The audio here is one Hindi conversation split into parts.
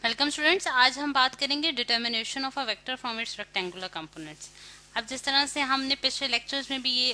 Welcome students. आज हम बात करेंगे determination of a vector from its rectangular components. अब जिस तरह से हमने पिछले लेक्चर्स में भी ये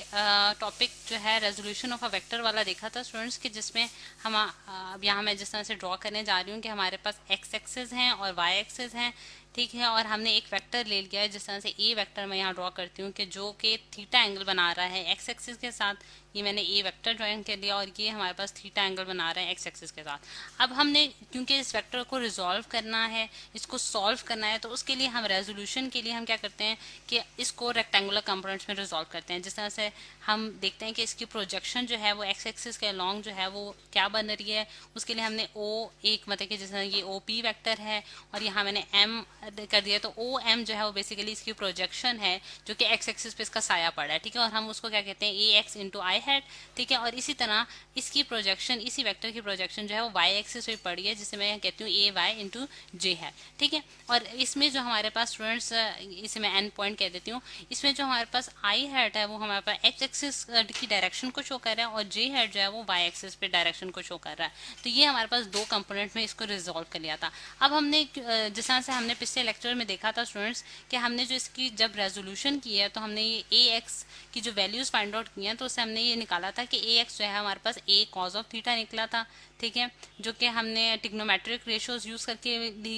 टॉपिक जो है रेजोल्यूशन ऑफ अ वेक्टर वाला देखा था स्टूडेंट्स, कि जिसमें हम अब यहाँ मैं जिस तरह से ड्रॉ करने जा रही हूँ कि हमारे पास एक्स एक्सेस हैं और वाई एक्सेस हैं, ठीक है। और हमने एक वेक्टर ले लिया है, जिस तरह से ए वेक्टर मैं यहाँ ड्रॉ करती हूँ कि जो कि थीटा एंगल बना रहा है एक्स एक्सिस के साथ। ये मैंने ए वेक्टर ड्राइंग कर लिया और ये हमारे पास थीटा एंगल बना रहा है एक्स एक्सिस के साथ। अब हमने क्योंकि इस वेक्टर को रिजॉल्व करना है, इसको सॉल्व करना है, तो उसके लिए हम रेजोल्यूशन के लिए हम क्या करते हैं कि इसको रेक्टेंगुलर कंपोनेंट्स में रिजॉल्व करते हैं। जिस तरह से हम देखते हैं कि इसकी प्रोजेक्शन जो है वो एक्स एक्सिस के अलॉन्ग जो है वो क्या बन रही है, उसके लिए हमने ओ एक मतलब कि जैसे ये ओ पी वैक्टर है और यहाँ मैंने एम कर दिया, तो ओ एम जो है वो बेसिकली इसकी प्रोजेक्शन है जो कि एक्स एक्सिस पे इसका साया पड़ा है, ठीक है। और हम उसको क्या कहते हैं ए एक्स इंटू आई हैड, ठीक है। और इसी तरह इसकी प्रोजेक्शन, इसी वेक्टर की प्रोजेक्शन जो है वो वाई एक्सिस पे पड़ी है, जिसे मैं कहती हूँ ए वाई इंटू जे है, ठीक है। और इसमें जो हमारे पास स्टूडेंट्स, इसे मैं एंड पॉइंट कह देती हूँ, इसमें जो हमारे पास आई हैड है वो हमारे पास एक्स एक्सिस की डायरेक्शन को शो कर रहा है और जे हैड जो है वो वाई एक्सिस पे डायरेक्शन को शो कर रहा है। तो ये हमारे पास दो कंपोनेंट में इसको रिजॉल्व कर लिया था। अब हमने जिस तरह से हमने पिछले लेक्चर में देखा था स्टूडेंट्स कि हमने जो इसकी जब रेजोल्यूशन की है तो हमने ये ए एक्स की जो वैल्यूज फाइंड आउट की हैं, तो उससे हमने ये निकाला था कि ए एक्स जो है हमारे पास ए कॉज ऑफ थीटा निकला था, ठीक है। जो कि हमने टिग्नोमेट्रिक रेशियोज यूज करके भी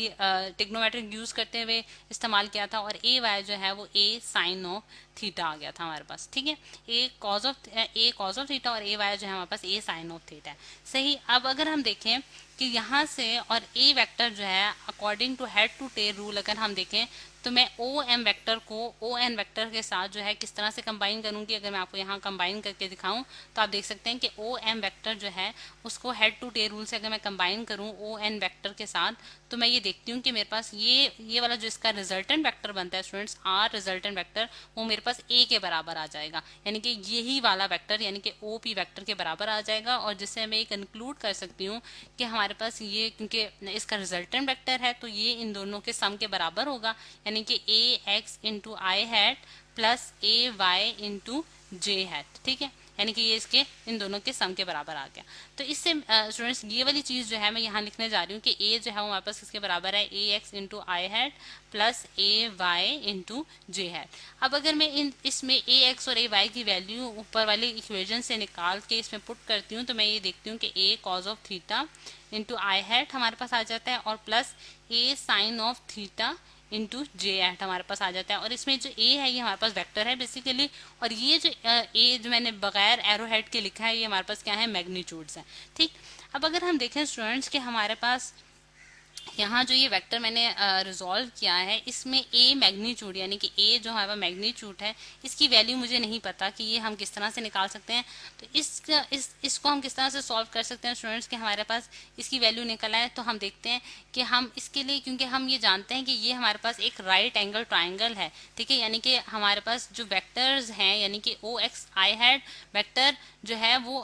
टिग्नोमेट्रिक यूज करते हुए इस्तेमाल किया था। और ए वाई जो है वो ए साइन ऑफ थीटा आ गया था हमारे पास, ठीक है। ए कॉज ऑफ थीटा और ए वाई जो है हमारे पास ए साइन ऑफ थीटा है, सही। अब अगर हम देखें कि यहाँ से और ए वेक्टर जो है according to head to tail rule अगर हम देखें, तो मैं ओ एम वेक्टर को ओ एन वेक्टर के साथ जो है किस तरह से कंबाइन करूंगी। अगर मैं आपको यहाँ कंबाइन करके दिखाऊं तो आप देख सकते हैं कि ओ एम वेक्टर जो है उसको हेड टू टेल रूल से अगर मैं कंबाइन करूं ओ एन वेक्टर के साथ, तो मैं ये देखती हूँ कि मेरे पास ये वाला जो इसका रिजल्टेंट वेक्टर बनता है स्टूडेंट्स, आर रिजल्टेंट वेक्टर, वो मेरे पास ए के बराबर आ जाएगा, यानी कि यही वाला वेक्टर यानी कि ओ पी वेक्टर के बराबर आ जाएगा। और जिससे मैं ये कंक्लूड कर सकती हूँ कि हमारे पास ये, क्योंकि इसका रिजल्टेंट वेक्टर है, तो ये इन दोनों के सम के बराबर होगा, यानी कि ए x into i hat plus a Y into J hat, ठीक है। यानी कि ये इसके इन दोनों के सम के बराबर आ गया। तो इससे स्टूडेंट्स ये वाली चीज जो है मैं यहाँ लिखने जा रही हूँ कि ए जो है वो हमारे पास किसके बराबर है, ए x into i hat plus a Y into J hat. अब अगर मैं इसमें ए एक्स और ए वाई की वैल्यू ऊपर वाले इक्वेशन से निकाल के इसमें पुट करती हूँ, तो मैं ये देखती हूँ कि a cos of theta into i hat हमारे पास आ जाता है और plus a sine of theta into j hat हमारे पास आ जाता है। और इसमें जो ए है ये हमारे पास वेक्टर है बेसिकली, और ये जो ए जो मैंने बगैर एरो हेड के लिखा है ये हमारे पास क्या है, मैग्नीट्यूड्स है, ठीक। अब अगर हम देखें स्टूडेंट्स कि हमारे पास यहाँ जो ये वेक्टर मैंने रिजॉल्व किया है, इसमें ए मैग्नीट्यूड यानी कि ए जो हमारा मैग्नीट्यूड है इसकी वैल्यू मुझे नहीं पता कि ये हम किस तरह से निकाल सकते हैं। तो इसको हम किस तरह से सॉल्व कर सकते हैं स्टूडेंट्स कि हमारे पास इसकी वैल्यू निकल आए। तो हम देखते हैं कि हम इसके लिए, क्योंकि हम ये जानते हैं कि ये हमारे पास एक राइट एंगल ट्राइंगल है, ठीक है। यानी कि हमारे पास जो वेक्टर्स हैं यानी कि ओ एक्स आई हैड वेक्टर जो है वो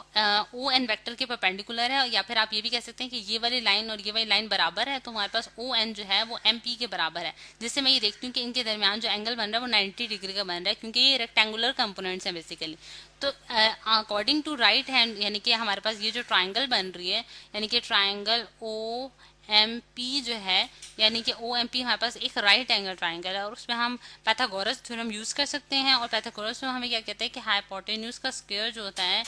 ओ एन वेक्टर के परपेंडिकुलर है, या फिर आप ये भी कह सकते हैं कि ये वाली लाइन और ये वाली लाइन बराबर है, तो हमारे पास ओ एन जो है वो एम पी के बराबर है। जिससे मैं ये देखती हूँ कि इनके दरमियान जो एंगल बन रहा है वो 90 डिग्री का बन रहा है, क्योंकि ये रेक्टेंगुलर कंपोनेंट्स हैं बेसिकली। तो अकॉर्डिंग टू राइट हैंड यानी कि हमारे पास ये जो ट्राइंगल बन रही है यानी कि ट्राइंगल ओ एम पी जो है, यानी कि ओ एम पी हमारे पास एक राइट एंगल ट्राइंगल है और उसमें हम पाइथागोरस थ्योरम यूज कर सकते हैं। और पाइथागोरस में हमें क्या कहते हैं कि हाइपोटेन्यूज का स्क्वायर जो होता है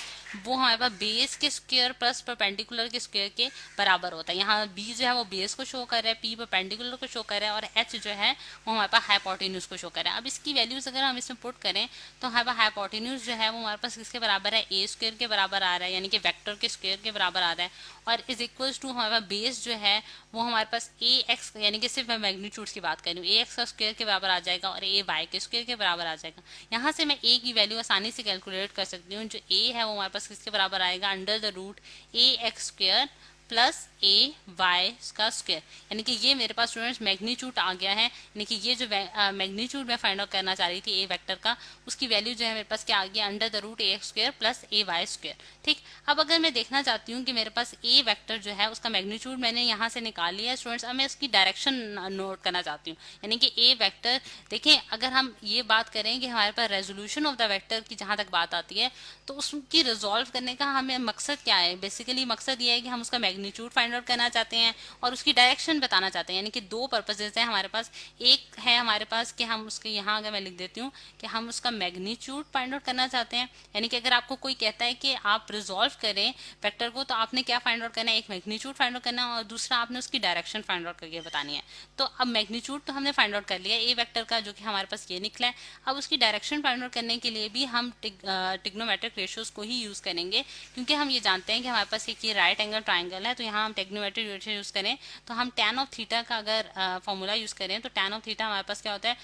वो हमारे पास बेस के स्क्वायर प्लस परपेंडिकुलर के स्क्वायर के बराबर होता है। यहाँ बी जो है वो बेस को शो कर रहा है, पी परपेंडिकुलर को शो कर रहा है और एच जो है वो हमारे पास हाइपोटेन्यूज को शो कर रहा है। अब इसकी वैल्यूज अगर हम इसमें पुट करें तो हमारे पास हाइपोटेन्यूज जो है वो हमारे पास किसके बराबर है, ए स्क्वायर के बराबर आ रहा है, यानी कि वेक्टर के स्क्वायर के बराबर आ रहा है। और इज इक्वल्स टू हमारे पास बेस जो है वो हमारे पास ए एक्स यानी कि सिर्फ मैं मैग्नीट्यूड्स की बात कर रही हूँ, ए एक्स का स्क्वायर के बराबर आ जाएगा और ए वाई के स्क्वायर के बराबर आ जाएगा। यहाँ से मैं ए की वैल्यू आसानी से कैलकुलेट कर सकती हूँ। जो ए है वो हमारे पास किसके बराबर आएगा, under the root a x square plus a y का स्क्वायर, यानी कि ये मेरे पास स्टूडेंट्स मैग्नीट्यूड आ गया है। यानी कि ये जो मैग्नीट्यूड मैं फाइंड आउट करना चाह रही थी ए वेक्टर का, उसकी वैल्यू जो है मेरे पास क्या आ गया, under the root a x square plus a y square, ठीक। अब अगर मैं देखना चाहती हूँ कि मेरे पास ए वेक्टर जो है उसका मैग्नीट्यूड मैंने यहाँ से निकाल लिया है स्टूडेंट्स, अब मैं उसकी डायरेक्शन नोट करना चाहती हूँ। यानी कि ए वेक्टर, देखें अगर हम ये बात करें कि हमारे पास रेजोल्यूशन ऑफ द वेक्टर की जहाँ तक बात आती है, तो उसकी रिजॉल्व करने का हमें मकसद क्या है, बेसिकली मकसद ये है कि हम उसका मैग्नीट्यूड फाइंड आउट करना चाहते हैं और उसकी डायरेक्शन बताना चाहते हैं, यानी कि दो पर्पजेज हैं हमारे पास। एक है हमारे पास कि हम उसके यहाँ अगर मैं लिख देती हूँ कि हम उसका मैग्नीट्यूड फाइंड आउट करना चाहते हैं, यानी कि अगर आपको कोई कहता है कि आप रिजॉल्व करें वेक्टर को, तो आपने क्या फाइंड आउट करना है, एक मैग्नीट्यूड फाइंड आउट करना है और दूसरा आपने उसकी डायरेक्शन फाइंड आउट करके बतानी है। तो अब मैग्नीट्यूड तो हमने फाइंड आउट कर लिया ए वेक्टर का, जो कि हमारे पास ये निकला है। अब उसकी डायरेक्शन फाइंड आउट करने के लिए भी हम ट्रिग्नोमेट्रिक रेशियोज को ही यूज करेंगे, क्योंकि हम ये जानते हैं कि हमारे पास एक ये राइट एंगल ट्राइंगल है, तो यहाँ हम ट्रिग्नोमेट्रिक रेशियो यूज करें तो हम tan ऑफ थीटा का अगर फॉर्मूला यूज करें तो tan ऑफ थीटा हमारे पास क्या होता है,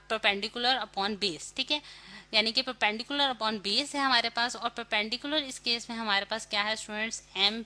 परपेंडिकुलर अपॉन बेस, ठीक है, यानी कि परपेंडिकुलर अपॉन बेस है हमारे पास। और परपेंडिकुलर इस केस में हमारे पास क्या है students, M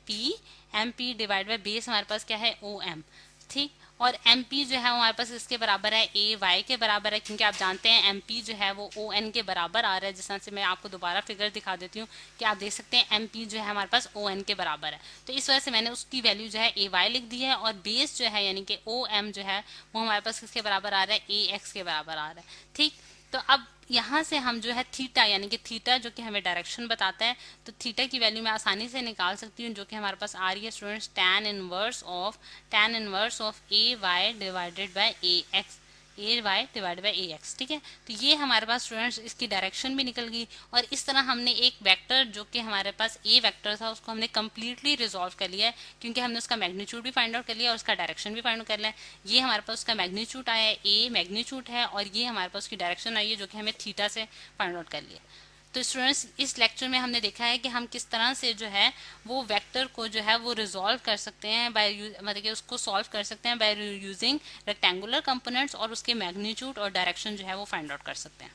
P divide by base हमारे पास क्या है, ओ एम, ठीक। और एम पी जो है हमारे पास इसके बराबर है, ए वाई के बराबर है, क्योंकि आप जानते हैं एम पी जो है वो ओ एन के बराबर आ रहा है। जिस तरह से मैं आपको दोबारा फिगर दिखा देती हूँ कि आप देख सकते हैं एम पी जो है हमारे पास ओ एन के बराबर है, तो इस वजह से मैंने उसकी वैल्यू जो है ए वाई लिख दी है। और बेस जो है यानी कि ओ एम जो है वो हमारे पास किसके बराबर आ रहा है, ए एक्स के बराबर आ रहा है, ठीक। तो अब यहाँ से हम जो है थीटा, यानी कि थीटा जो कि हमें डायरेक्शन बताता है, तो थीटा की वैल्यू मैं आसानी से निकाल सकती हूँ, जो कि हमारे पास आ रही है students tan inverse of a y divided by a x, a y divide by a x, ठीक है। तो ये हमारे पास स्टूडेंट्स इसकी डायरेक्शन भी निकल गई। और इस तरह हमने एक वेक्टर जो कि हमारे पास ए वेक्टर था उसको हमने कम्प्लीटली रिजॉल्व कर लिया है, क्योंकि हमने उसका मैग्नीट्यूड भी फाइंड आउट कर लिया और उसका डायरेक्शन भी फाइंड आउट कर लिया है। ये हमारे पास उसका मैग्नीट्यूड आया है, ए मैग्नीट्यूड है, और ये हमारे पास उसकी डायरेक्शन आई है जो कि हमें थीटा से फाइंड आउट कर लिया। तो स्टूडेंट्स इस लेक्चर में हमने देखा है कि हम किस तरह से जो है वो वेक्टर को जो है वो रिजॉल्व कर सकते हैं बाय, मतलब कि उसको सॉल्व कर सकते हैं बाय यूजिंग रेक्टेंगुलर कंपोनेंट्स, और उसके मैग्नीट्यूड और डायरेक्शन जो है वो फाइंड आउट कर सकते हैं।